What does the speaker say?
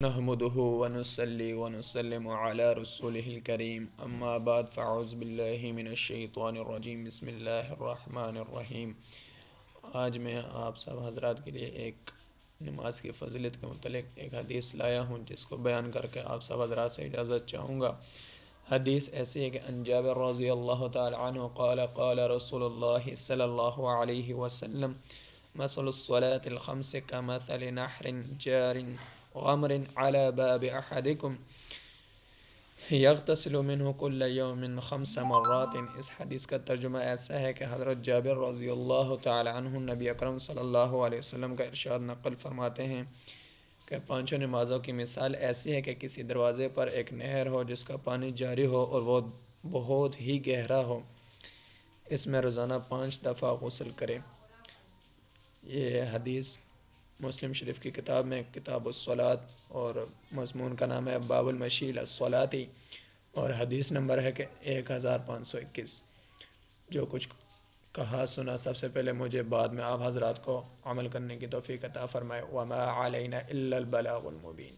نحمده ونصلي ونسلم على رسوله الكريم اما بعد فاعوذ باللہ من الشیطان الرجیم بسم اللہ الرحمن الرحیم۔ آج میں آپ سب حضرات کے لیے ایک نماز کی فضیلت کے متعلق ایک حدیث لایا ہوں، جس کو بیان کر کے آپ سب حضرات سے اجازت چاہوں گا۔ حدیث ایسی ہے کہ عن جابر رضی اللہ تعالی عنہ قال قال رسول اللہ صلی اللہ علیہ وسلم مثل الصلاة الخمس كمثل نحر جار غمر على باب احدكم یغتسل منه كل يوم 5 مرات۔ اس حدیث کا ترجمہ ایسا ہے کہ حضرت جابر رضی اللہ تعالی عنہ نبی اکرم صلی اللہ علیہ وسلم کا ارشاد نقل فرماتے ہیں کہ پانچوں نمازوں کی مثال ایسی ہے کہ کسی دروازے پر ایک نہر ہو جس کا پانی جاری ہو اور وہ بہت ہی گہرا ہو، اس میں روزانہ 5 دفعہ غسل کرے۔ یہ حدیث مسلم شریف کی کتاب میں کتاب الصلاۃ اور مضمون کا نام ہے باب المشی الی الصلاۃ، اور حدیث نمبر ہے کہ 1521۔ جو کچھ کہا سنا سب سے پہلے مجھے، بعد میں آپ حضرات کو عمل کرنے کی توفیق عطا فرمائے۔ وما علینا الا البلاغ المبین۔